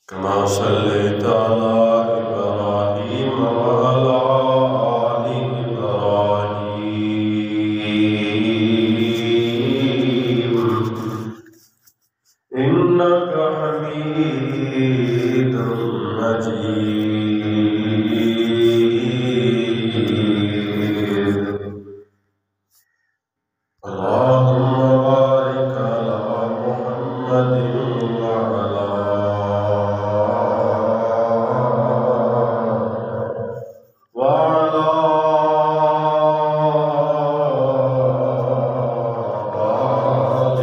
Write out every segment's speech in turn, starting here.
كما صليت على إبراهيم وعلى آل إبراهيم إنك حميد مجيد. اللهم بارك على محمد وعلى آل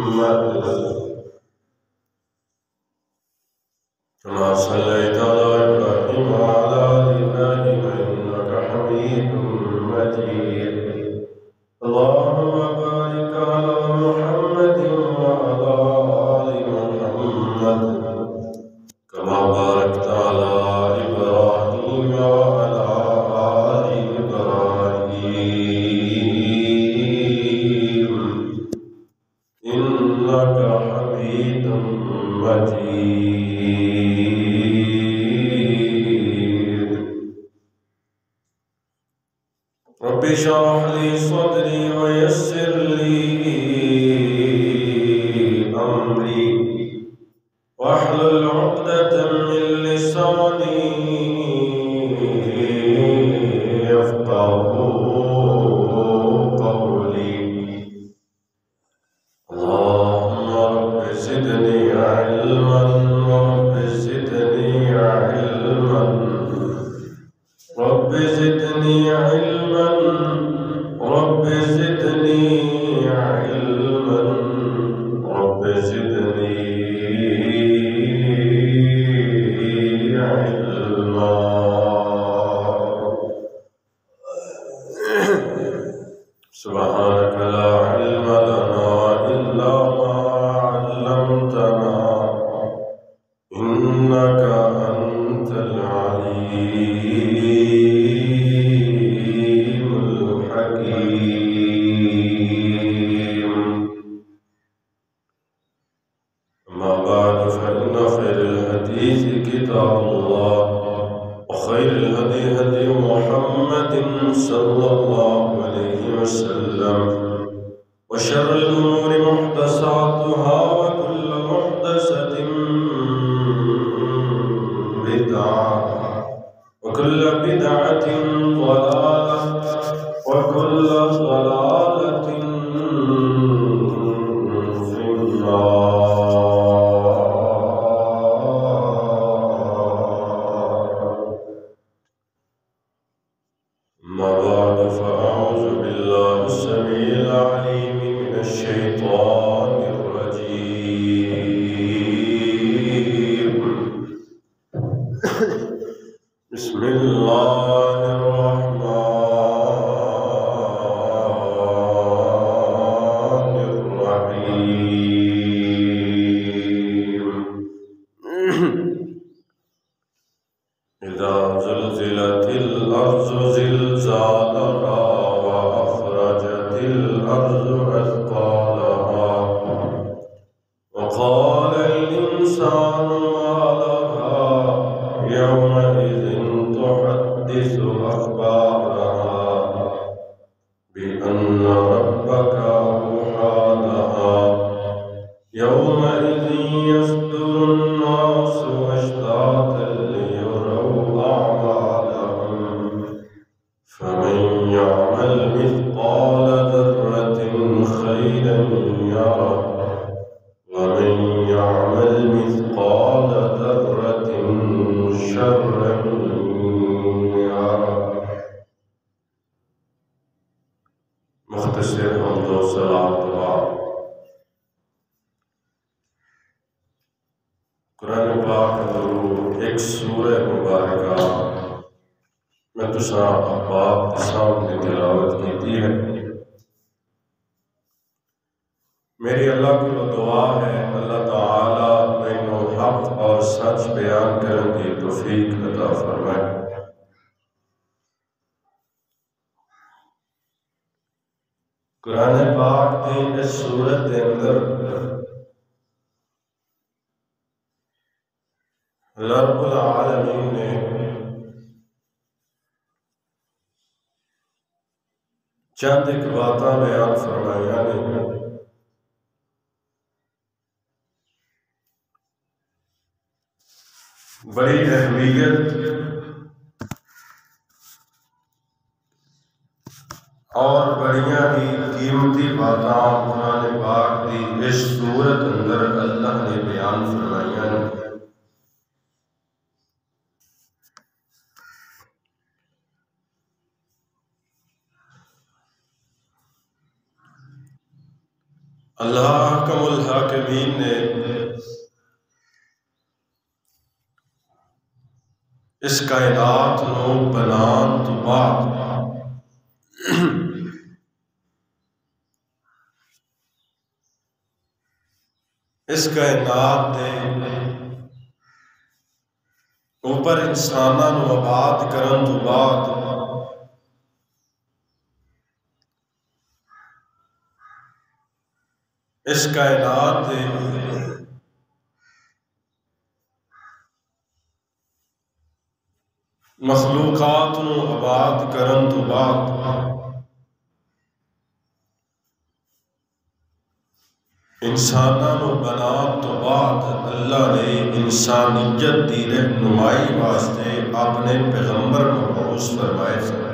محمد كما صليت على إبراهيم وعلى آل إبراهيم إنك حميد مجيد. اللهم بارك على محمد وعلى آل محمد كما باركت على إبراهيم وعلى آل إبراهيم إنك حميد مجيد. رب اشرح لي صدري ويسر لي أمري واحلل عقدة من لساني يفقهوا قولي. اللهم رب زدني علما رب زدني علما رب زدني علما رب زدني علما رب زدني علما. سبحانك لا علم لنا إلا ما علمتنا إنك أنت العليم الحكيم. أما بعد فإن خير الحديث كتاب الله وخير الهدي هدي محمد صلى الله عليه وسلم وشر الأمور محدثاتها وكل محدثة بدعة وكل بدعة ضلالة وكل ضلالة في النار. أما بعد فأعوذ بالله السميع العليم من الشيطان الرجيم. بسم الله الرحمن الرحيم. إذا زلزلت الأرض زلزالها وأخرجت الأرض أثقالها وقال الإنسان ما لها يومئذ تحدث أخبارها بأن ربك أوحى لها يومئذ يصدر الناس أشتاتا ليروا أعمالهم فمن يعمل مثقال ذرة خيرا يره ومن يعمل مثقال ذرة شرا يره. مختصر حمد و صلاۃ قرآن پاک اندرو ایک سورہ مبارکہ میں تساں احباب کے سامنے تلاوت کی ہے. میری اللہ کو دعا ہے اللہ تعالی مینوں حق اور سچ بیان کرنے کی توفیق عطا فرمائے. قرآن پاک کی اس سورت کے اندر رب العالمین نے چند ایک باتاں بیان فرمایا نے بڑی اہمیت اور بڑیاں ہی قیمتی باتاں قرآن پاک دی اس سورت اندر اللہ نے بیان فرمائیاں نے۔ اللہ احکم الحاکمین نے اس کائنات نو بنان تو بعد اس کائنات دے اوپر انساناں نو آباد کرن تو بعد اس کائنات دے مخلوقات نو آباد کرن تو بعد انساناں نو بنان تو بعد اللہ نے انسانیت دی رہنمائی واسطے اپنے پیغمبر مبعوث فرمائے تھے۔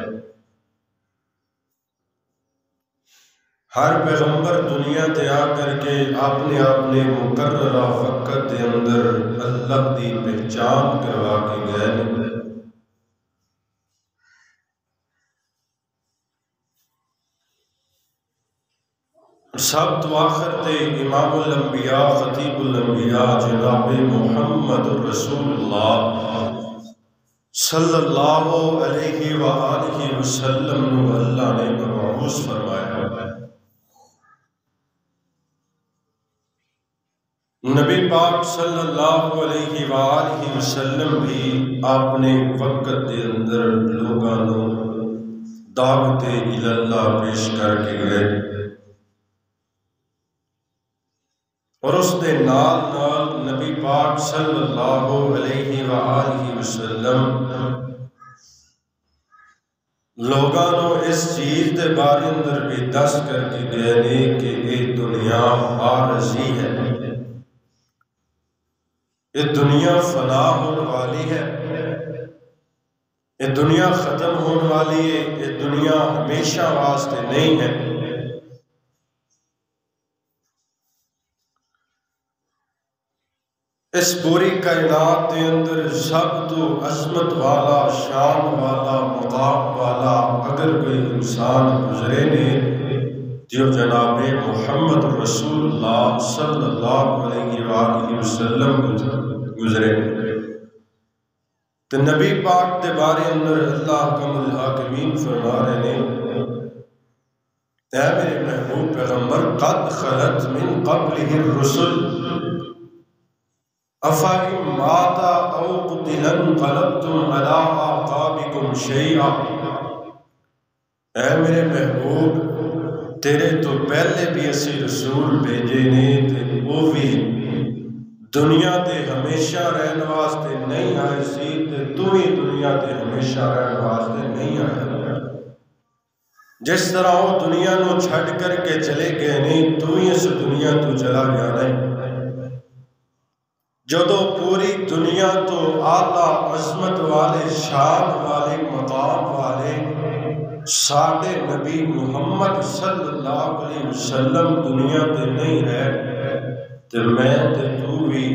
ہر پیغمبر دنیا تے آ کر کے اپنے مقررہ وقت دے اندر اللہ دی پہچان کروا کے گئے۔ سب تو آخر تے امام الانبیاء خطیب الانبیاء جناب محمد رسول اللہ صلی اللہ علیہ وآلہ وسلم نو اللہ نے مبعوث فرمایا۔ نبی پاک صلی اللہ علیہ وآلہ وسلم بھی اپنے وقت دے اندر لوگاں نو دعوت اللہ پیش کر کے گئے، اور اس دے نال نال نبی پاک صلی اللہ علیہ وآلہ وسلم لوگاں نو اس چیز دے بارے اندر بھی دس کر کے گئے نے کہ یہ دنیا عارضی ہے، یہ دنیا فنا ہونے والی ہے، یہ دنیا ختم ہونے والی ہے، یہ دنیا ہمیشہ واسطے نہیں ہے۔ اس پوری کائنات کے اندر سب تو عظمت والا، شان والا، مقام والا اگر کوئی انسان گزرے نے جو جناب محمد رسول اللہ صلی اللہ علیہ وآلہ وسلم گزرے، تو نبی پاک کے بارے اندر اللہ حکم الحاکمین فرما رہے ہیں، اے میرے محبوب پیغمبر قد خلت من قبلہ الرسل افَإِن مَاتَ أَوْ قُتِلَ انقلبتم عَلَىٰ أَعْقَابِكُمْ شَيْئًا۔ اے میرے محبوب تیرے تو پہلے بھی اسی رسول بھیجے نے تے وہ بھی دنیا تے ہمیشہ رہن واسطے نہیں آئے سی تے تو ہی دنیا تے ہمیشہ رہن واسطے نہیں آئے۔ جس طرح وہ دنیا نو چھڑ کر کے چلے گئے نہیں تو ہی اس دنیا تو چلا گیا نہیں۔ جدو پوری دنیا تو اعلیٰ عظمت والے، شان والے، مقام والے ساڈے نبی محمد صلی اللہ علیہ وسلم دنیا تے نہیں رہے تے میں تے تو بھی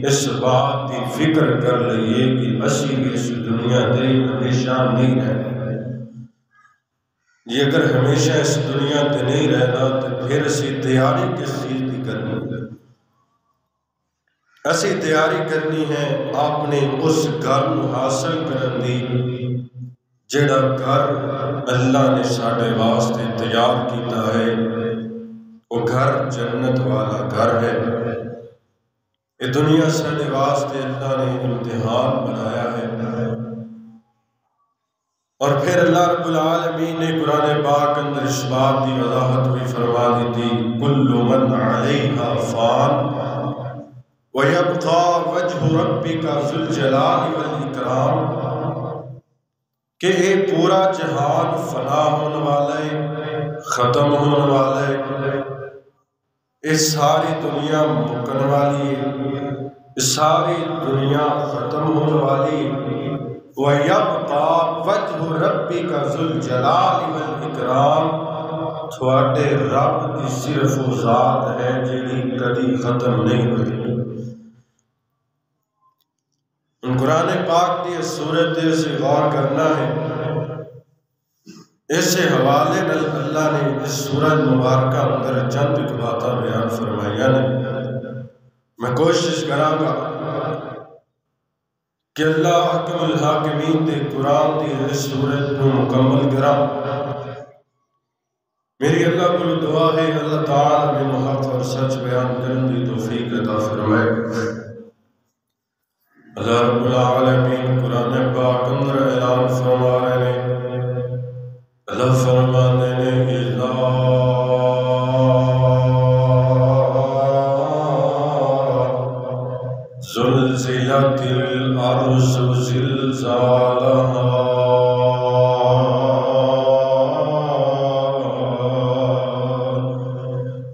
اس بات کی فکر کر لئیے کہ اسی بھی اس دنیا تے ہمیشہ نہیں رہے۔ یہ اگر ہمیشہ اس دنیا تے نہیں رہنا تو پھر اسی تیاری کس چیز کی کرنی ہے؟ اسی تیاری کرنی ہے اپنے اس گھر حاصل کرن دی جڑا گھر اللہ نے ساڈے واسطے تیار کیتا ہے، وہ گھر جنت والا گھر ہے۔ یہ دنیا ساڈے واسطے اللہ نے امتحان بنایا ہے، اور پھر اللہ رب العالمین نے قرآن پاک اندر اس بات کی وضاحت بھی فرما دی تھی، کل من علیہا فان وَيَبْقَى وَجْهُ وجہ ربک ذو الجلال والاکرام کہ اے پورا جہان فنا ہونے والا ہے، ختم ہونے والا ہے، اس ساری دنیا مکن والی ہے، اس ساری دنیا ختم ہونے والی ہے۔ وَيَبْقَى وَجْهُ رَبِّكَ ذُو الْجَلَالِ وَالْإِكْرَامِ تھوڑے رب کی صرف وہ ذات ہے جیڑی کدی ختم نہیں ہوئی۔ قرآن پاک کی صورت سے غور کرنا ہے، اس حوالے نال اللہ نے اس سورت مبارکہ اندر چند باتاں بیان فرمائیاں نے۔ میں کوشش کراں گا کہ اللہ حکم الحاکمین دے قرآن دی اس سورت کو مکمل کراں۔ میری اللہ کو دعا ہے اللہ تعالیٰ میں حق اور سچ بیان کرنے دی توفیق عطا فرمائے۔ اللہ رب العالمین قرآن پاک اندر اعلان فرما رہے ہیں، اللہ فرماتے ہیں اذا زلزلت الارض زلزالها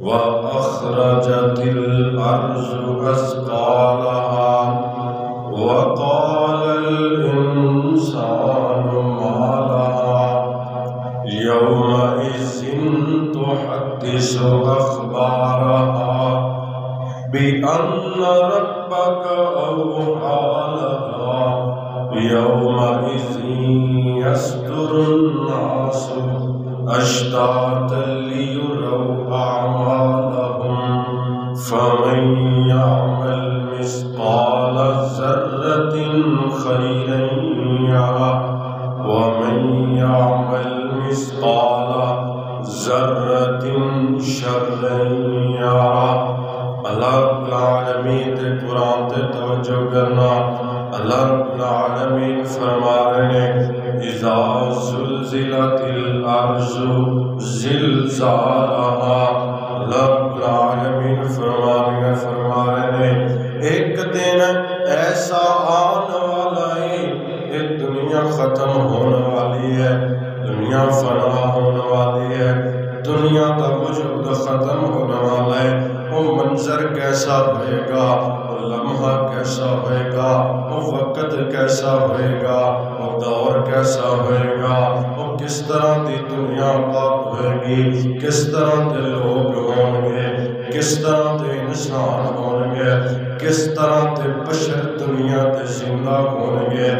واخرجت الارض اثقالها وقال الانسان ما لها يومئذ تحدث اخبارها بأن ربك أوحى لها يومئذ يصدر الناس أشتاتا ليروا أعمالهم فمن يعمل مثقال ذرة خيرا يره ومن يعمل مثقال ذرة شرا يره۔ اللہ رب العالمین دے قرآن تے توجہ کرنا۔ اللہ رب العالمین فرما رہے ہیں اذا زلزلت الارض زلزالها۔ اللہ رب العالمین فرما رہے ہیں ایک دن ایسا آنے والا ہے، ایک دنیا ختم ہونے والی ہے، دنیا فنا ہونے والی ہے، دنیا کا وجود ختم ہونے والا ہے۔ وہ منظر کیسا ہوئے گا، وہ لمحہ کیسا ہوئے گا، وہ وقت کیسا ہوئے گا، وہ دور کیسا ہوئے گا، وہ کس طرح دی دنیا پاک ہوئے گی، کس طرح دے لوگ ہوں گے، کس طرح دے انسان ہوں گے، کس طرح دے بشر دنیا دے زندہ ہوں گے۔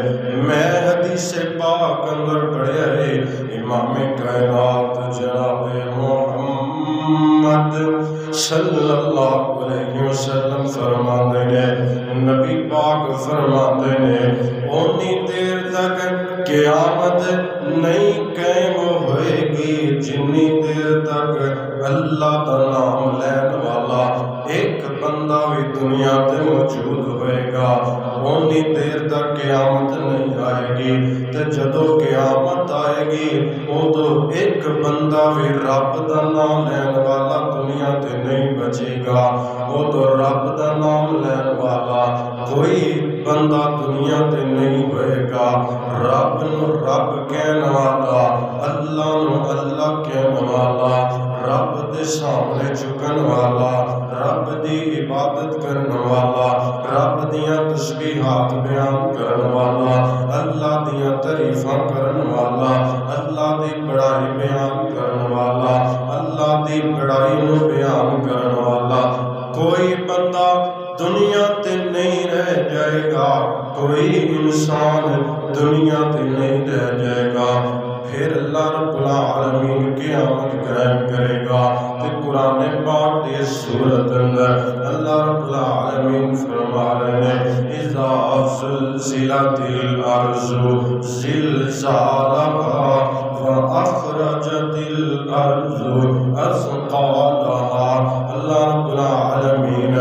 میں حدیث پاک اندر پڑھے ہے امام کائنات جناب محمد صلی اللہ علیہ وسلم فرماتے ہیں، نبی پاک فرماتے ہیں اونی دیر تک قیامت نہیں قائم ہوئے گی جنی دیر تک اللہ کا نام لین والا ایک بندہ بھی دنیا تے موجود ہوئے گا، اونی دیر تک قیامت نہیں آئے گی۔ تے جدو قیامت آئے گی ادو ایک بندہ بھی رب دا نام لین والا دنیا تے نہیں بچے گا، ادو رب دا نام لین والا کوئی بندہ دنیا تے نہیں ہوئے گا۔ رب نو رب کہنے والا، اللہ نو اللہ کہنے والا، رب دے سامنے جھکن والا، رب دی عبادت کرنے والا، رب دیاں تسبیحات بیان کرنے والا، اللہ دیاں تعریفاں کرنے والا، اللہ دی بڑائی بیان کرنے والا، اللہ دی بڑائی نو بیان کرنے والا کوئی بندہ دنیا تے نہیں رہ جائے گا، کوئی انسان دنیا تے نہیں رہ جائے گا۔ پھر اللہ رب العالمین قیامت قائم کرے گا۔ تے قرآن پاک دی سورت اندر اللہ رب العالمین فرما رہے ہیں اذا زلزلت الارض زلزالها واخرجت الارض اثقالها۔ اللہ رب العالمین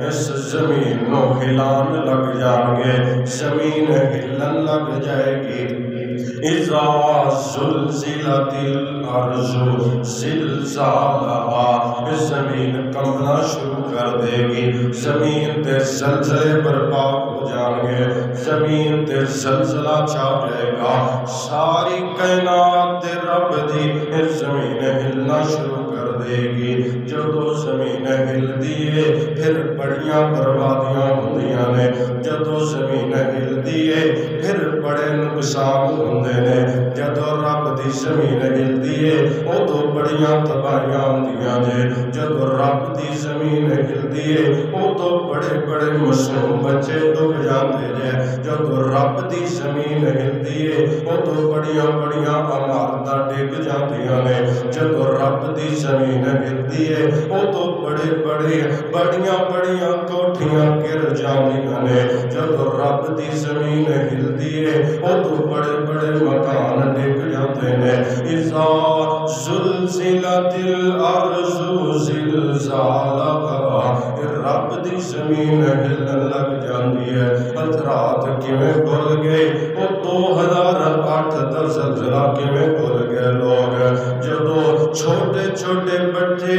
اس زمین نو ہلان لگ جائیں گے، زمین ہلن لگ جائے گی، اذا زلزلت الارض زلزالہا، زمین کمبنا شروع کر دے گی، زمین تے زلزلے برپا ہو جان گے، زمین تے زلزلہ چھا جائے گا، ساری کائنات تے رب دی زمین ہلنا شروع کر دے گی۔ جدو زمین ہل دیئے پھر بڑیاں بربادیاں ہوندیاں نے، جدو زمین ہل دیئے پھر بڑے نقصان ہوندے نے، جدو رب دی زمین ہل دیئے ادو بڑیاں تباہیاں ہوندیاں نے، جدو رب دی زمین ہل دیئے ادو بڑے بڑے معصوم بچے ڈوب جاندے نے، جدو رب دی زمین ہل دیئے ادو بڑیاں بڑیاں عمارتاں ڈگ جاندیاں نے، جدو رب دی زمین ہل دیئے ادو بڑے بڑے بڑیاں بڑیاں کوٹھیاں گر جاندیاں نے، جدو رب دی زمین ہل دیئے ادو بڑے بڑے مکان ڈگ جاندے نے۔ اذا زلزلت الارض زلزالہا، رب دی زمین ہلن لگ جاندی ہے۔ حضرات کیویں بھول گئے وہ 2008 دا زلزلہ، کیویں بھول گئے لوگ، جدو چھوٹے چھوٹے بچے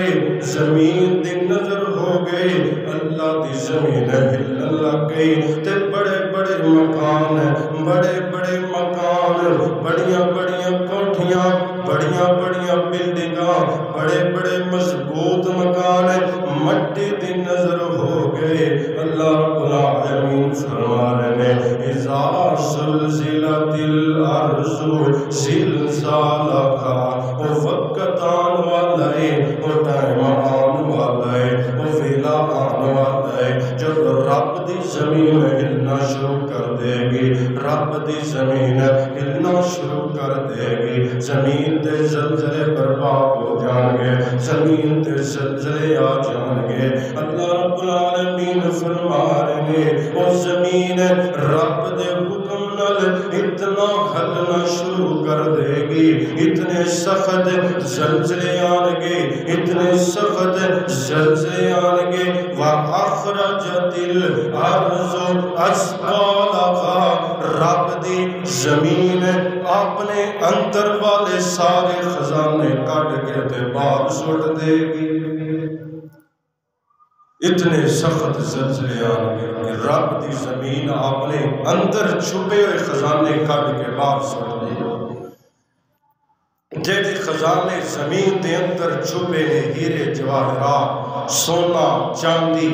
زمین دی نظر ہو گئے، اللہ دی زمین ہلن لگ گئی تے بڑے بڑے مکان، بڑے بڑے مکان، بڑیاں بڑیاں کوٹھیاں، بڑیاں بڑیاں بلڈنگاں، بڑے بڑے مضبوط مکان مٹی دی نظر ہو گئے۔ اللہ رب العالمین فرما رہے ہیں اذا زلزلت الارض زلزالہا، وہ وقت آن والا ہے، وہ ٹائم آن والا ہے، وہ ویلا آن والا ہے جب رب دی زمین ہلنا شروع کر دے گی، رب دی زمین ہلنا شروع کر دے گی، زمین تے زلزلے برپا ہو جان گے، زمین تے زلزلے آ جان گے۔ اللہ رب العالمین فرما رہے ہیں وہ زمین رب دے حکم نال اتنا ہلنا شروع کر دے گی، اتنے سخت زلزلے آن گے، اتنے سخت زلزلے آن گے۔ وَأَخْرَجَتِ الْأَرْضُ أَثْقَالَهَا، رب دی زمین اپنے اندر والے سارے خزانے کٹ کے تے باہر سٹ دے گی۔ اتنے سخت زلزلے آن گے کہ رب دی زمین اپنے اندر چھپے ہوئے خزانے کٹ کے باہر سٹ دے گی۔ جیڑے خزانے زمین دے اندر چھپے نے، ہیرے جواہرات، سونا چاندی،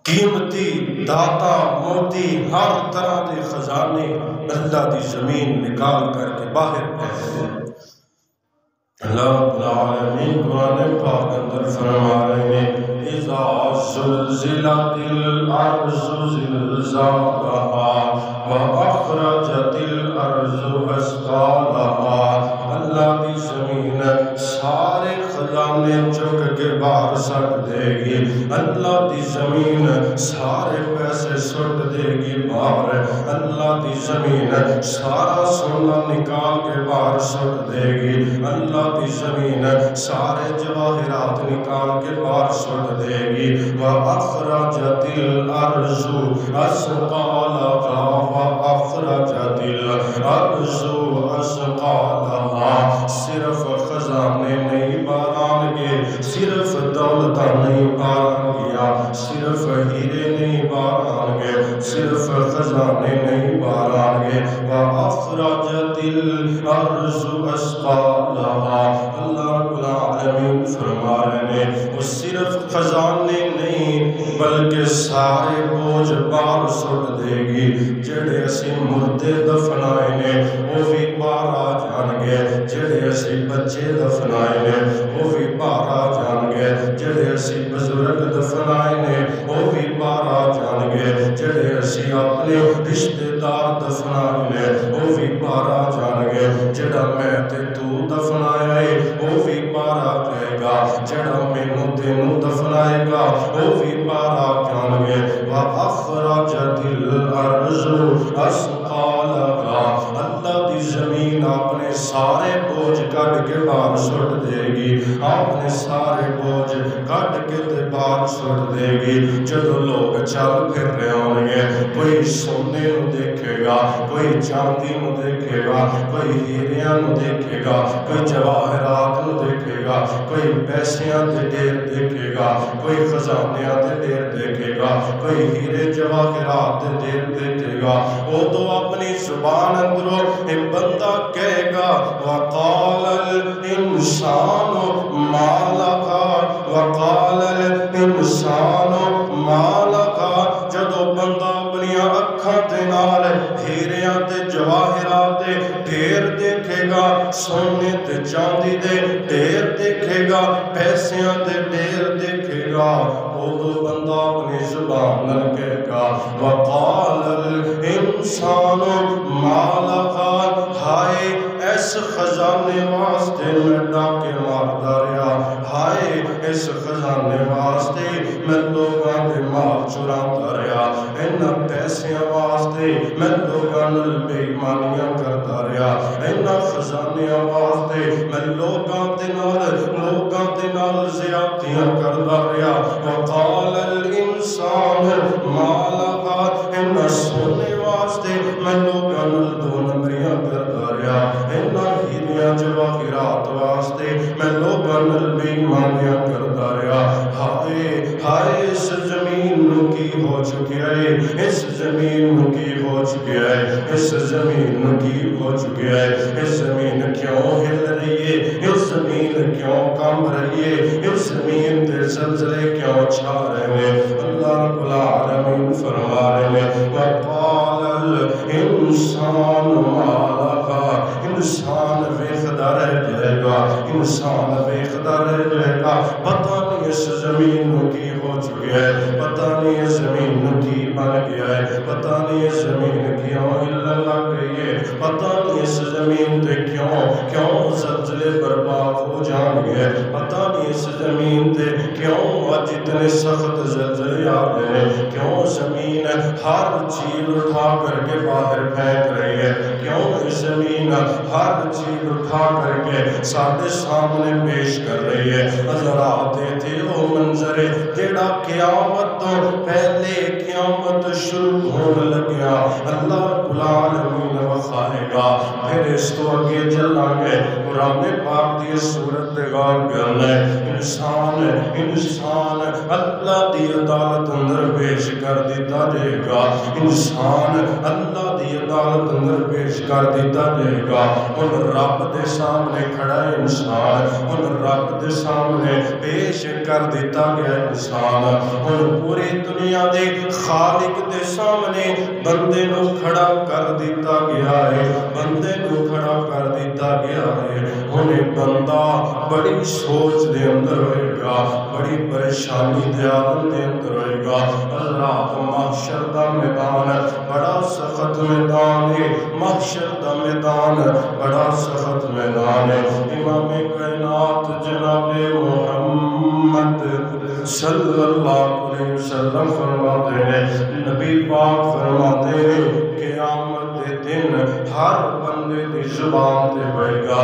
قیمتی داتا موتی، ہر طرح دے خزانے اللہ دی زمین نکال کر کے باہر پھینک دے۔ اللہ رب العالمین قرآن پاک اندر فرما رہے ہیں اذا زلزلت الارض زلزالہا واخرجت الارض اثقالہا، اللہ دی زمین سارے خزانے چک کے باہر سٹ دے گی، اللہ دی زمین سارے پیسے سٹ دے گی باہر، اللہ دی زمین سارا سونا نکال کے باہر سٹ دے گی، اللہ دی زمین سارے جواہرات نکال کے باہر سٹ دے گی۔ وَأَخْرَجَتِ الْأَرْضُ أَثْقَالَهَا وَأَخْرَجَتِ الْأَرْضُ أَثْقَالَهَا، صرف خزانے نہیں باران گے، صرف دولتہ نہیں باران گیا، صرف ہیرے نہیں باران گے، صرف خزانے نہیں باران گے۔ وَأَخْرَجَتِ الْأَرْضُ أَثْقَالَهَا، اللہ رب العالمین فرما رہے ہیں وہ صرف خزانے نہیں بلکہ سارے بوجھ باہر سٹ دے گی، جڑے اسی مردے دفنائے نے وہ بھی باہر آ جان گے، جڑے اسی بچے دفنائے نے وہ بھی باہر آ جان گے، جڑے اسی بزرگ دفنائے نے وہ بھی باہر آ جان گے، جڑے اسی اپنے رشتہ دار دفنائے نے وہ بھی باہر آ جان گے، جڑا میں تے تو دفنایا ہے وہ بھی باہر آ جائے گا، جڑا مینوں تینوں دفنائے گا وہ بھی باہر آ جان گے۔ وَأَخْرَجَتِ الْأَرْضُ أَثْقَالَهَا ثقالها، اللہ دی زمین اپنے سارے بوجھ کٹ کے باہر سٹ دے گی، اپنے سارے بوجھ کٹ کے تے باہر سٹ دے گی۔ جدو لوگ چل پھر رہے ہوں گے، کوئی سونے نو دیکھے گا، کوئی چاندی نو دیکھے گا، کوئی ہیریاں نو دیکھے گا، کوئی جواہرات نو دیکھے گا، کوئی پیسیاں دے ڈیر دیکھے گا، کوئی خزانیاں دے ڈیر دیکھے گا، کوئی ہیرے جواہرات دے ڈیر دیکھے گا۔ وہ تو اپنی زبان اندروں ایک بندہ کہے گا وَقَالَ الْإِنسَانُ مَا لَهَا، وَقَالَ الْإِنسَانُ مَا لَهَا، جدو بندہ اپنی اکھاں دے نال ہیریاں تے جواہرات دے ڈھیر دیکھے گا، سونے تے چاندی دے ڈھیر دیکھے گا، پیسیاں دے ڈھیر دیکھے گا، وہ تو بندہ اپنی زبان نال کہے گا وَقَالَ الْإِنسَانُ مَا لَهَا، ہائے اس خزانے واسطے میں ڈاکے ماردا رہا، ہائے اس خزانے واسطے میں لوگاں دے مال چراندا رہا، انہاں پیسیاں واسطے میں لوگاں نال بے ایمانیاں کردا رہا، انہاں خزانیاں واسطے میں لوگاں دے نال زیادتیاں کردا رہا۔ وقال الانسان ما لها، انہاں سونے واسطے میں لوگاں نال دو نمبریاں کردا رہا، انہاں ہیریاں جواہرات واسطے میں لوگاں نال بے ایمانیاں کردا رہا۔ ہائے ہائے اس زمین نو کی ہو چکیا ہے، اس زمین نو کی ہو چکیا ہے، اس زمین نو کی ہو چکیا ہے، اس زمین کیوں ہل رہی ہے، اس زمین کیوں کام رہی ہے، اس زمین تے زلزلے کیوں چھا رہے ہیں۔ اللہ رب العالمین فرما رہے ہیں وَقَالَ الْإِنسَانُ مَا لَهَا، انسان ویخدا رہ جائے گا، انسان ویخدا رہ جائے گا، پتہ نہیں اس زمین نو کی ہو چکیا ہے، پتہ نہیں اس زمین نو کی بن گیا ہے، پتہ نہیں اس زمین کیوں ہلن لگ گئی ہے، پتہ نہیں اس زمین تے کیوں زلزلے برپا ہو جان گے، پتہ نہیں اس زمین تے کیوں آج اتنے سخت زلزلے آ رہے ہیں، کیوں زمین ہر چیز اٹھا کر کے باہر پھینک رہی ہے، کیوں اس زمین ہر چیز اٹھا کر کے ساتھ سامنے پیش کر رہی ہے۔ حضرات تھے وہ منظر جڑا قیامت تو پہلے قیامت شروع ہونے لگیا، اللہ رب العالمین وخائے گا۔ پھر اس تو آگے چلا گئے قرآن پاک دی صورت غور کرنا ہے، انسان اللہ دی عدالت اندر پیش کر دیتا جائے گا، انسان اللہ دی عدالت اندر پیش کر دیتا جائے گا۔ ان رب دے سامنے کھڑا ہے انسان، ان رب دے سامنے پیش کر دیتا گیا انسان، ان پوری دنیا دے خالق دے سامنے بندے نو کھڑا کر دیتا گیا ہے، بندے نو کھڑا کر دیتا گیا ہے۔ انہیں بندہ بڑی سوچ دے اندر ہوئے گا، بڑی پریشانی دے عالم دے اندر ہوئے گا۔ اللہ محشر دا میدان بڑا سخت میدان ہے، محشر دا میدان بڑا سخت میدان ہے۔ امام کائنات جناب محمد صلی اللہ علیہ وسلم فرماتے ہیں، نبی پاک فرماتے ہیں قیامت دے دن ہر بندے دی زبان تے ہوئے گا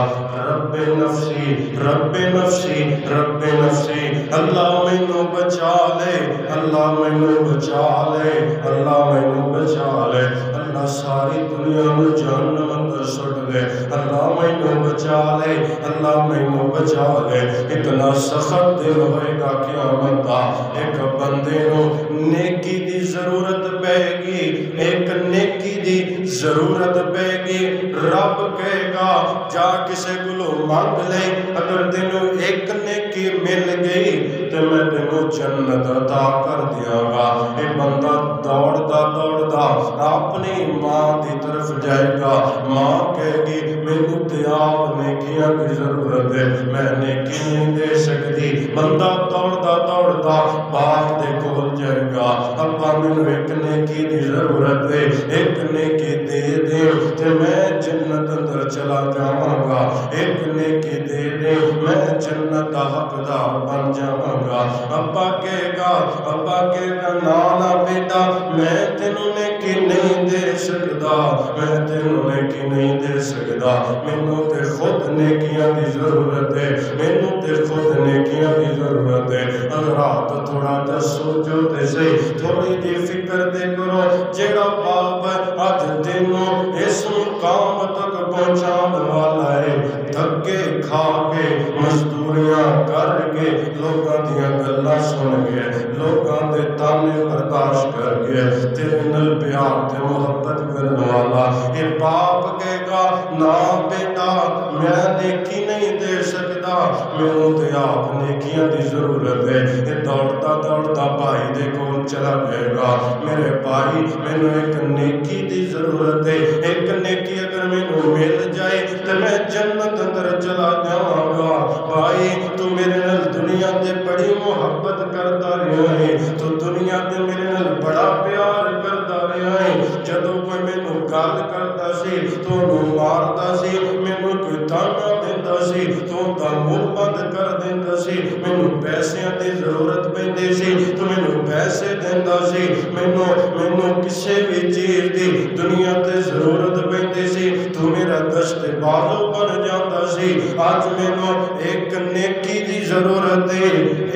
رب نفسی رب نفسی رب نفسی، اللہ میں نو بچا لے، اللہ میں نو بچا لے، اللہ میں نو بچا لے، اللہ ساری دنیا نو جہنم اندر سٹ دے، اللہ میں نو بچا لے، اللہ میں نو بچا لے۔ اتنا سخت دن ہوئے گا قیامت دا، ایک بندے نو نیکی دی ضرورت پے گی، ایک نیکی دی ضرورت پے گی، رب کہے گا جا کسے گلو مانگ لے، اگر تینوں ایک نیکی مل گئی تو میں تینوں جنت عطا کر دیا گا۔ ایک بندہ دوڑدا دوڑدا اپنی ماں دی طرف جائے گا، ماں کہے گی مینوں تے آپ نیکیاں کی ضرورت ہے، میں نیکی نہیں دے سکتی۔ بندہ دوڑدا دوڑدا باپ دے کول جائے گا، ابا مینوں ایک نیکی دی ضرورت ہے، ایک نیکی دے دے تے میں جنت اندر چلا جاواں گا، ایک نیکی دے دے میں جنت حقدار بن جاواں گا۔ ابا کہے گا نانا بیٹا میں تینوں نیکی نہیں دے سکدا، میں تینوں نیکی نہیں دے سکدا، مینوں تے خود نیکیاں دی ضرورت ہے، مینوں تے خود نیکیاں دی ضرورت ہے۔ حضرات تھوڑا جا سوچو تے صحیح، تھوڑی جی فکر تے کرو، جیڑا باپ اج تینوں اس مقام تک پہنچان والا ہے، دھکے کھا کے مزدوریاں کر کے لوگاں دیاں گلاں سن کے لوگاں دے تانے برداشت کر کے تیرے نال پیار تے محبت کرنے والا یہ باپ کہے گا نا بیٹا میں نیکی نہیں دے سکتا، میرے تے آپ نیکیاں دی ضرورت ہے۔ یہ دوڑتا دوڑتا بھائی دے کول چلا گئے گا، میرے بھائی مینوں ایک نیکی دی ضرورت ہے، ایک نیکی اگر مینوں مل جائے تو میں جنت اندر چلا جاواں گا۔ بھائی تو میرے نال دنیا تے بڑی محبت کرتا رہا ہے، تو دنیا تے میرے نال بڑا پیار کرتا رہا ہے، جدوں کوئی مینوں گل کرتا سی تو انہوں مارتا سی، مینوں کوئی تانا دیندا سی تو دا منہ بند کر دیندا سی، مینوں پیسیاں دی ضرورت پیندی سی تو مینوں پیسے دیندا سی، مینوں کسے بھی چیز دی دنیا تے ضرورت پیندی سی تو میرا دشت بازو بن جاندا سی۔ آج مینوں ایک نیکی دی ضرورت ہے،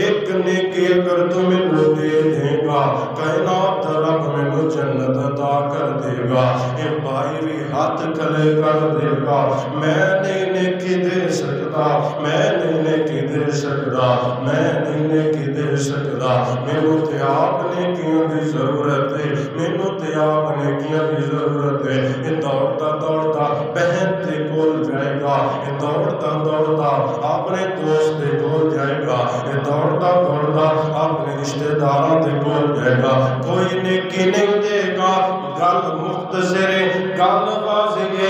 ایک نیکی اگر تو مینوں دے دے گا کائنات رب مینوں جنت عطا کر دے گا۔ یہ بھائی بھی ہاتھ کھلے کر دے گا، میں نہیں نیکی دے سکتا، میں نہیں نیکی دے سکتا، میں نہیں نیکی دے سکتا، مینوں تے آپ نیکیاں دی ضرورت ہے، مینوں تے آپ نیکیاں دی ضرورت ہے۔ یہ دوڑتا دوڑتا بہن تے کول جائے گا، یہ دوڑتا دوڑتا اپنے دوست دے کول جائے گا، یہ دوڑتا دوڑتا اپنے رشتہ داراں دے کول جائے گا، کوئی نیکی نہیں دے گا۔ گل مختصر ہے، گل واضح ہے،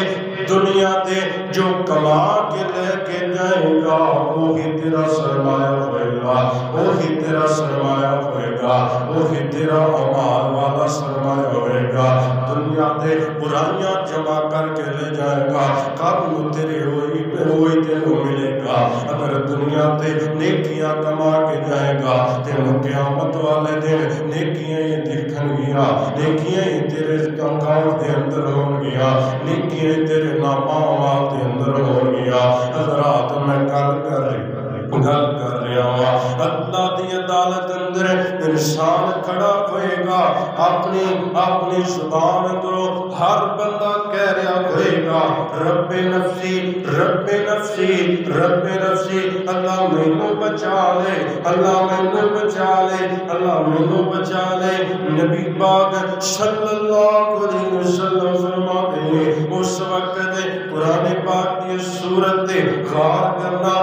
دنیا تے جو کما کے لے کے جائے گا وہی تیرا سرمایہ ہوئے گا، وہی تیرا سرمایہ ہوئے گا، وہی تیرا عمال والا سرمایہ ہوئے گا۔ دنیا تے برائیاں جمع کر کے لے جائے گا، کب تیرے وہی تینوں ملے گا۔ اگر دنیا تے نیکیاں کما کے جائے گا تینوں قیامت والے دن نیکیاں ہی دکھن گیا، نیکیاں ہی تیرے اکاؤنٹ دے اندر ہون گیا، نیکیاں ہی تیرے نامعامات دے اندر ہون گیا۔ حضرات میں گل کر رہا ہوں، اللہ دی عدالت اندر انسان کھڑا ہوئے گا، اپنی زبان کرو ہر بندہ کہہ رہا ہوئے گا رب نفسی رب نفسی رب نفسی، اللہ مینوں بچا لے، اللہ مینوں بچا لے، اللہ مینوں بچا لے۔ نبی پاک صلی اللہ علیہ وسلم فرماتے ہیں اس وقت قرآن پاک کی سورت غور کرنا،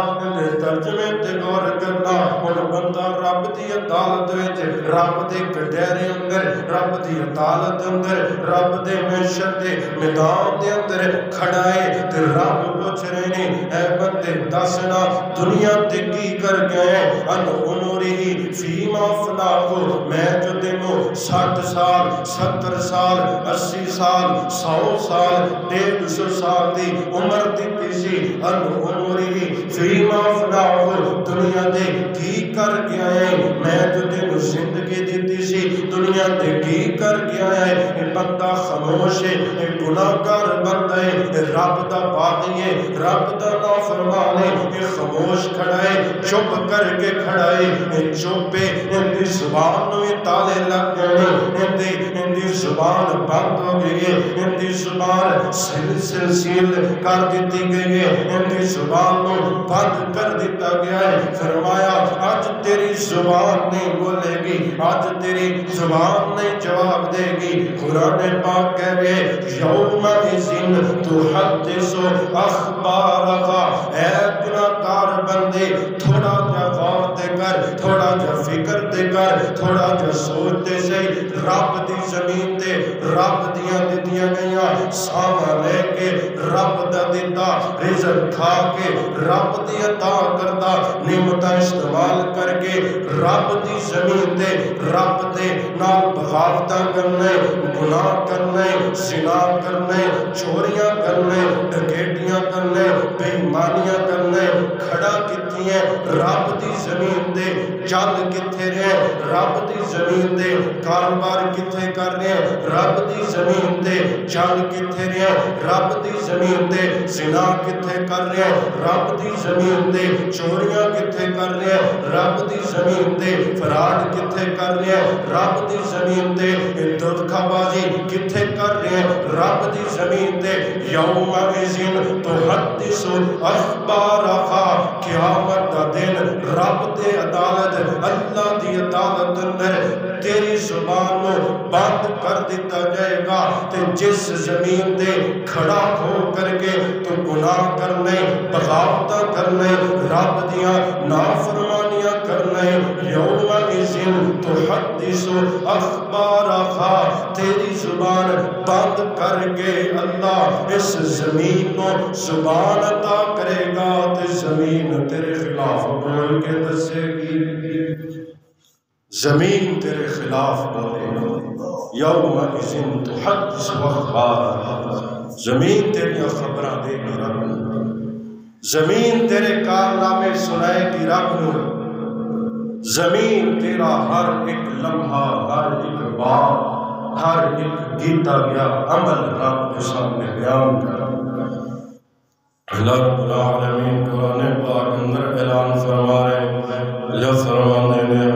ترجمے تے غور کرنا، اور بندہ رب دی عدالت وچ، رب دے کٹہرے اندر، رب دی عدالت اندر، رب دے محشر دے میدان دے اندر کھڑا ہے تے رب پوچھ رہے ہیں اے بندے دسنا دنیا تے کی کر گئے ان عمری فیما فناہو، میں جو تینوں 60 سال 70 سال 80 سال 100 سال 150 سال دی عمر دیتی سی، ان عمری فیما فناہو دنیا دے کی کر گیا ہے، میں جو تینوں زندگی دیتی سی دنیا دے کی کر گیا ہے۔ یہ بندہ خاموش ہے، یہ گناہگار بندہ ہے، یہ رب دا باغی ہے، رب دا نافرمان ہے، یہ خاموش کھڑا ہے، چپ کر کے کھڑا ہے، یہ چپ ہے، ان دی زبان میں تالے لگ گئے، ان دی زبان بند ہو گئی ہے، ان دی زبان سلسل کر دیتی گئی ہے، ان دی زبان کو بند کر دیتا گیا ہے۔ فرمایا آج تیری زبان نہیں بولے گی، آج تیری زبان نہیں جواب دے گی۔ قرآن پاک کہہ رہے یوم اذن تحدث اخبارہا، اے گناہگار بندے تھوڑا جا غور دے کر، تھوڑا جا فکر دے کر، تھوڑا جا سوچ دے سے، رب دی زمین دے کے رب دیاں دتیاں گئیاں ساواں لے کے رب دا دتا رزق کھا کے رب دی عطا کردہ نعمتاں استعمال کر کے رب دی زمین دے رب دے نال بغاوتاں کرنے گناہ کرنے زنا کرنے چوریاں کرنے ڈکیٹیاں کرنے بے ایمانیاں کرنے کھڑا کتنی ہے رب دی زمین دے چل کتھے رہے رب دی زمین دے کاروبار کتھے کر رہے ہیں رب دی زمین دے چل کتھے رہے رب دی زمین دے زنا کتھے کر رہے ہیں رب دی زمین دے چوریاں کتھے کر رہے ہیں رب دی زمین دے فراڈ کتھے کر رہے ہیں رب دی زمین دے دھوکہ بازی کتھے کر رہے ہیں رب دی زمین دے یوم اذن تحدث اخبارہا قیامت دا دن رب دے عدالت اللہ دی عدالت اندر تیری زبان نو بند کر دیتا جائے گا تے جس زمین دے کھڑا ہو کر کے تو گناہ کرنے بغاوتاں کرنے رب دیاں نافرمانیاں کرنے یوم اذن تحدث اخبارہا تیری زبان بند کر کے اللہ اس زمین نو زبان عطا کرے گا تے زمین تیرے خلاف بول کے دسے گی زمین تیرے خلاف بولے یوم اذن تحدث اخبارہا زمین تیری خبراں دے گی رب زمین تیرے کارنامے سنائے گی رب زمین تیرا ہر ایک لمحہ ہر ایک بات ہر ایک گیتا گیا عمل رب کے سامنے بیان کر اللہ رب العالمین قرآن پاک اندر اعلان فرما رہے جو فرمانے نے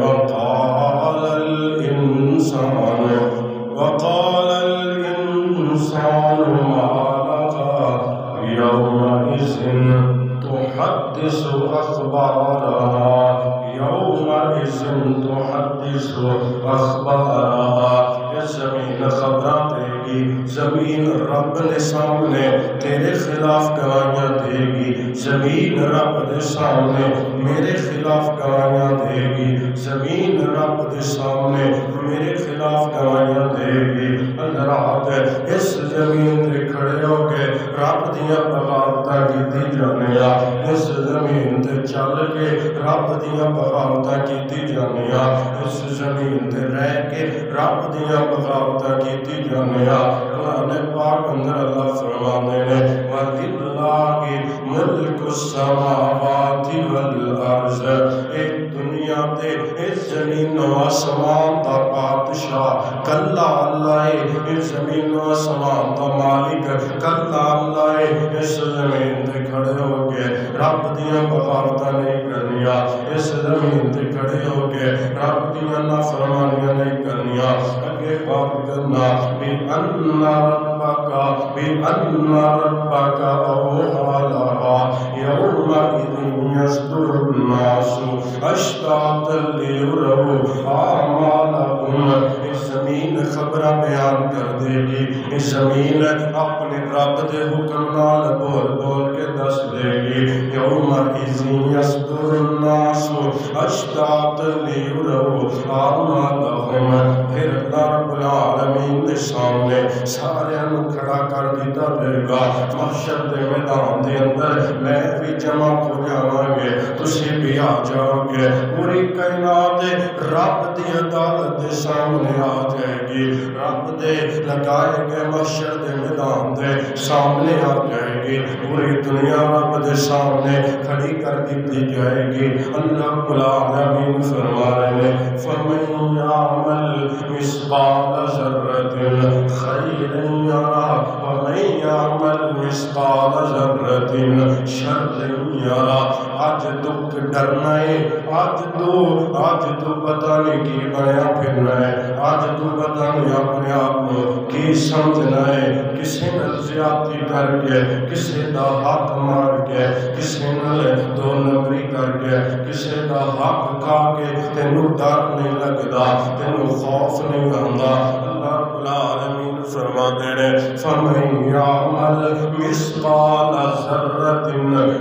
وقال الانسان ما لها يومئذ تحدث اخبارها يومئذ تحدث اخبارها زمین خبراں دے گی زمین رب نے سامنے تیرے خلاف گواہیاں دے گی زمین رب دے سامنے میرے خلاف گواہیاں دے گی زمین رب دے سامنے میرے خلاف گواہیاں دے گی حضرات اس زمین تے کھڑے ہو کے رب دیاں بغاوتاں کیتی جانے اس زمین تے چل کے رب دیاں بغاوتاں کیتی جانے اس زمین تے رہ کے رب دیاں بغاوتاں کیتی جانے قرآن پاک اندر اللہ فرمانے نے وَلِلَّهِ مُلْكُ السَّمَاوَاتِ وَالْأَرْضِ ایک دنیا تے اس زمین و آسمان دا بادشاہ کلا اللہ ہے اس زمین و آسمان دا مالک کلا اللہ ہے اس زمین تے کھڑے ہو کے رب دیاں بغاوتاں نہیں کرنیاں اس زمین تے کھڑے ہو کے رب دیاں نافرمانیاں نہیں کرنیاں اگے بات کرنا بِأَنَّ رَبَّكَ أَوْحَىٰ لَهَا يَوْمَئِذٍ يَصْدُرُ النَّاسُ أَشْتَاتًا لِيُرَوْا أَعْمَالَهُمْ اس زمین خبرہ بیان کر دے گی اس زمین اپنے رب دے حکم نال بول بول کے دس دے گی يَوْمَئِذٍ يَصْدُرُ النَّاسُ أَشْتَاتًا لِيُرَوْا أَعْمَالَهُمْ پھر اللہ رب العالمین دے سامنے سارے انہوں کھڑا کر دیتا دے گا محشر دے میدان دے اندر میں بھی جمع ہو جاؤں گے تسی بھی آ جاؤ گے پوری کائنات رب دی عدالت دے سامنے آ جائے گی رب دے لگائے گئے محشر دے میدان دے سامنے آ جائے گی پوری دنیا رب دے سامنے کھڑی کر دی جائے گی اللہ رب العالمین فرما رہے ہیں فَمَن يَعْمَلْ مِثْقَالَ ذَرَّةٍ خَيْرًا يَرَهُ وَمَن يَعْمَلْ مِثْقَالَ ذَرَّةٍ شَرًّا يَرَهُ آج دکھ ڈرنا ہے آج تو پتہ نہیں کی بنیا پھرنا ہے آج تو پتہ نہیں اپنے آپ کو کی سمجھنا ہے کسی نے زیادتی کر کے کسی دا حق مار کے کسی نے دو نمبری کر کے کسی دا حق کھا کے تینوں ڈر نہیں لگدا تینوں خوف نہیں آندا اللہ رب العالمین فرماتے ہیں فَمَن يَعْمَلْ مِثْقَالَ ذَرَّةٍ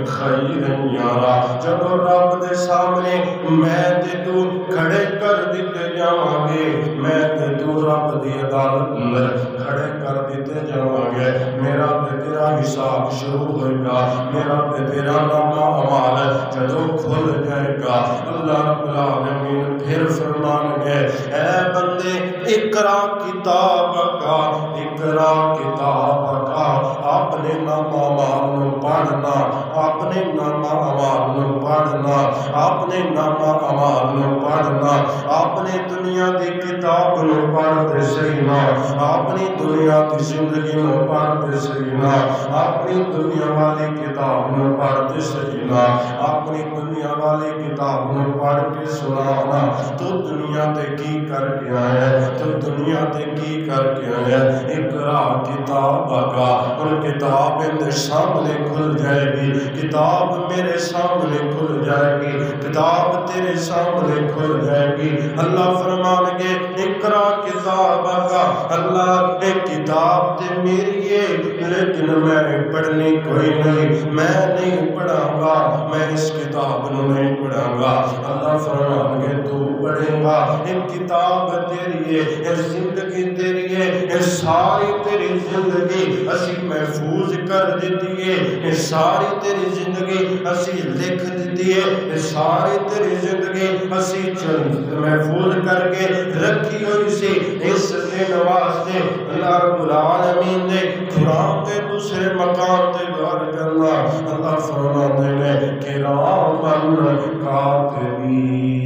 خَيْرًا يَرَهُ، جب رب دے سامنے میں تے تو کھڑے کر دیتے جاواں گے، میں تے تو رب دی عدالت اندر کھڑے کر دیتے جاواں گے، میرا تے تیرا حساب شروع ہوئے گا، میرا تے تیرا نامہ اعمال جدوں کھل جائے گا، اللہ رب العالمین پھر فرمان گے اے بندے اقرا کتابک، اقرا کتابک، اپنے نامہ اعمال پڑھنا، اپنے نامہ اعمال پڑھنا، اپنے نامہ اعمال پڑھنا، اپنے دنیا دی کتاب نو پڑھتے سینا، اپنی دنیا دی زندگی نو پڑھتے سینا، اپنی دنیا والی کتاب نو پڑھتے سینا، اپنی دنیا والی کتاب نو پڑھ کے سنانا، تو دنیا تے کی کر کے آیا ہے، تو دنیا تے کی کر کے آیا ہے، اقرا کتابک، اور کتاب میرے سامنے کھل جائے گی، کتاب میرے سامنے کھل جائے گی، کتاب تیرے سامنے کھل جائے گی، اللہ فرمان گے اقرا کتابک، اللہ ایک کتاب تے میری ہے لیکن میں پڑھنی کوئی نہیں، میں نہیں پڑھاں گا، میں اس کتاب نو نہیں پڑھاں گا، اللہ فرمان گے تو پڑھیں گا، ایک کتاب تیری ہے، ایک زندگی تیری ہے، یہ ساری تیری زندگی اسی محفوظ کر دیتی ہے، یہ ساری تیری زندگی اسی لکھ دیتی ہے، یہ ساری تیری زندگی اسی محفوظ کر کے رکھی ہوئی سی، اس دن واسطے اللہ رب العالمین نے قرآن کے دوسرے مقام تے غور کرنا، اللہ فرماتے ہیں کراماً کاتبین،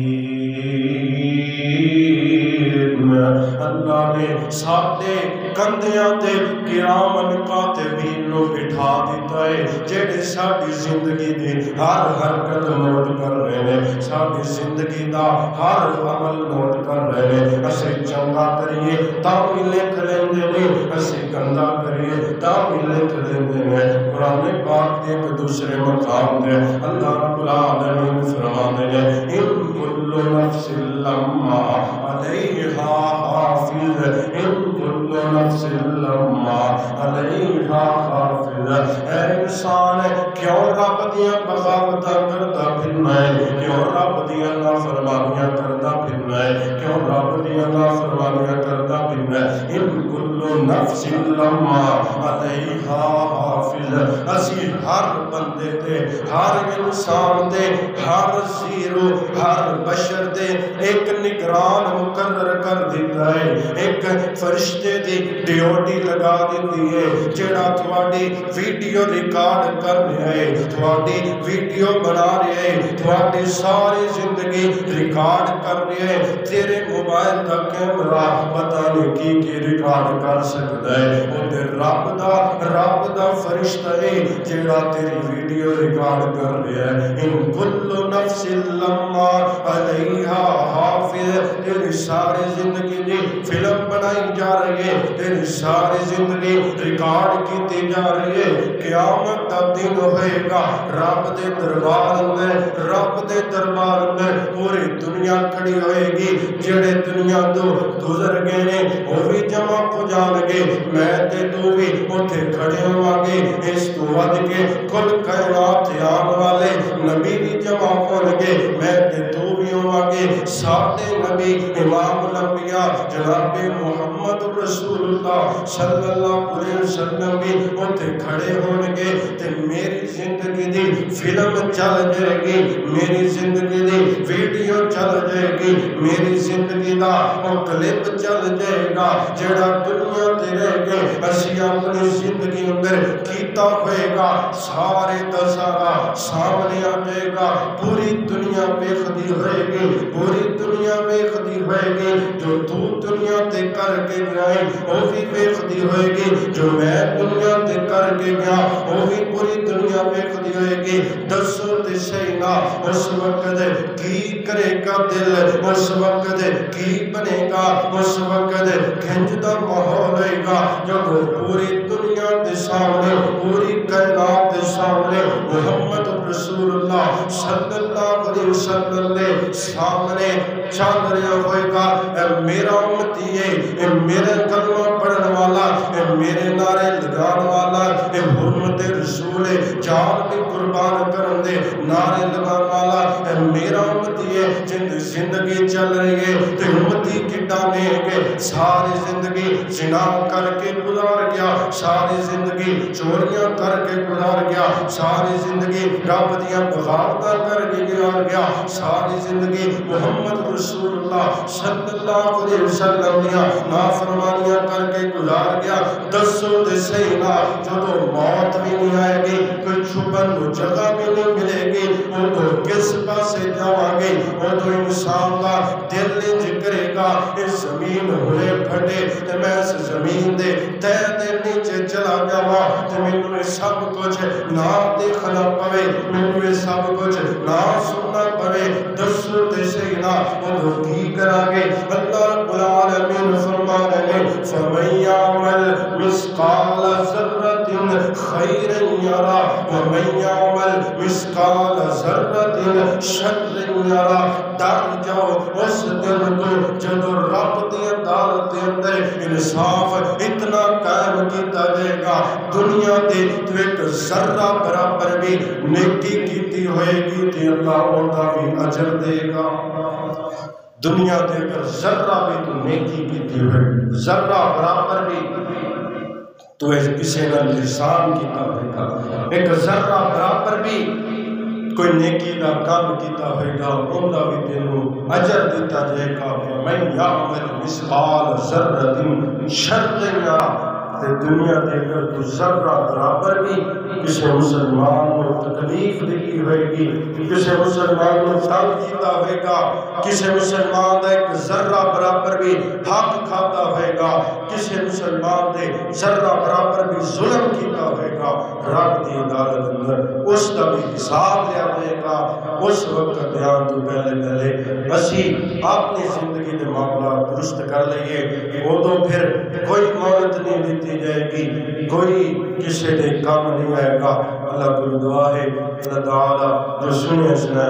اللہ نے ساڈے کندھیاں تے کراماً کاتبین نو بٹھا دیتا ہے، جڑے ساڈی زندگی دی ہر حرکت نوٹ کر رہے ہیں، ساڈی زندگی دا ہر عمل نوٹ کر رہے ہیں، اسے چنگا کریے تاں بھی لکھ لیندے نے، اسے گندا کریے تاں بھی لکھ لیندے نے، قرآن پاک کے دوسرے مقام دے اللہ رب العالمین فرماتے ہیں ان کل نفس لما علیہا حافظ، ان کل نفس لما علیہا حافظ، اے انسان کیوں رب دیاں بغاوتاں کرتا پھرنا ہے، کیوں رب دیاں نافرمانیاں کرتا پھرنا ہے، کیوں رب دیاں نافرمانیاں کرتا پھرنا ہے، ان کل نفس لما علیہا حافظ، اسی ہر بندے تے ہر انسان تے ہر زیرو ہر بشر تے ایک نگران مقرر کر دیتا ہے، ایک فرشتے دی ڈیوٹی لگا دیتی ہے جڑا تھوڑی ویڈیو ریکارڈ کر رہے ہیں، تھوڑی ویڈیو بنا رہے ہیں، تھوڑی ساری زندگی ریکارڈ کر رہے ہیں، تیرے موبائل دا کیمرہ پتہ نہیں کی ریکارڈ کر سکتا ہے، وہ تے رب دا فرشتہ ہے جڑا تیری ویڈیو ریکارڈ کر رہا ہے، ان کل نفس لما علیہا حافظ، تیری ساری زندگی دی فلم بنائی جا رہی ہے، تیری ساری زندگی ریکارڈ کی جا رہی ہے، قیامت کا دن ہوئے گا، رب دے دربار میں پوری دنیا کھڑی ہوئے گی، جڑے دنیا تو گزر گئے نے وہ بھی جمع ہو جان گے، میں تے تو بھی اٹھے کھڑے ہوں گے، اس تو ود کے کل کائنات آن والے نبی بھی جمع ہوں گے، میں تے تو بھی ہوں گے، ساڈے نبی امام الانبیاء جناب محمد رسول اللہ صلی اللہ علیہ وسلم بھی اٹھے کھڑے ہوں گے، تے میری زندگی دی فلم چل جائے گی، میری زندگی دی ویڈیو چل جائے گی، میری زندگی دا کلپ چل جائے گا، جڑا دنیا تے رہ گئے اسی اپنی زندگی اندر کیتا ہوئے گا، سارے دا سارا سامنے آ جائے گا، پوری دنیا بے خدی ہوئے گی، پوری دنیا بے خدی ہوئے گی، جو تو دنیا تے کر کے گئے وہ بھی بے خدی ہوئے گی، جو میں دنیا تے کر کے گیا وہ بھی پوری دنیا بے خدی ہوئے گی، دسو تے سینا اس وقت کی کرے گا دل، اس وقت کی بنے گا، اس وقت کھنجدہ ماحول ہوئے گا، جب پوری دنیا دے سامنے پوری کائنات دے سامنے محمد رسول اللہ صلی اللہ علیہ وسلم نے سامنے چل رہا ہوئے گا، اے میرا امتی ہے، اے میرے کلمہ میرے نعرے لگان والا اے حرمت رسول جان بھی قربان کرن دے نعرے لگان والا اے میرا امتی ہے جن زندگی چل رہی ہے تو امتی کی ڈانے کے ساری زندگی زنا کر کے گزار گیا ساری زندگی چوریاں کر کے گزار گیا ساری زندگی رب دیاں بغاوتاں کر کے گزار گیا ساری زندگی محمد رسول اللہ صلی اللہ علیہ وسلم دیاں نافرمانیاں کر کے گزار گیا دسو دے سینا جدو موت بھی نہیں آئے گی کوئی چھپن جگہ بھی نہیں ملے گی وہ تو کس پاسے جاؤں گے وہ تو انسان کا دل نہیں کرے گا اس زمین ہوئے پھٹے تو میں اس زمین دے تے نیچے چلا جاوا تو میں سب کچھ نہ دیکھنا پوے میں سب کچھ نہ سننا پوے دسو تے سینا وہ کی کرا گے اللہ رب العالمین فرما رہے فَمَنْ يَعْمَلْ مِثْقَالَ ذَرَّةٍ خَيْرًا يَرَى وَمَنْ يَعْمَلْ مِثْقَالَ ذَرَّةٍ شَرًّا يَرَى ڈر جاؤ اس دن کو جب رب دی عدالت دے اندر انصاف اتنا قائم کیتا دے گا دنیا دے تو ایک ذرہ برابر بھی نیکی کیتی ہوئے گی تے اللہ اوندا بھی اجر دے گا دنیا دے کر ذرہ بھی تو نیکی کیتی ہوئے ذرہ برابر بھی تو کسی نے لسان کیتا ہوئے گا ایک ذرہ برابر بھی کوئی نیکی کا کام کیتا ہوئے گا اوندا بھی تینوں اجر دیتا جائے گا من یعمل مثقال ذرۃ شرًا یرى تے دنیا دے کر تو ذرہ برابر بھی کسی مسلمان کو تکلیف دی ہوئے گی کسی مسلمان کو تنگ کیتا ہوئے گا کسی مسلمان دا ایک ذرہ برابر بھی حق کھاتا ہوئے گا کسی مسلمان دے ذرہ برابر بھی ظلم کیتا ہوئے گا رب دی عدالت اندر اس کا بھی حساب لیا جائے گا اس وقت بیان تو پہلے اسی اپنی زندگی دے معاملات درست کر لئیے وہ تو پھر کوئی مہلت نہیں دیتی جائے گی کوئی کسی دے کام نہیں آئے گا اللہ کو دعا ہے اللہ تعالیٰ جو سنے اس نے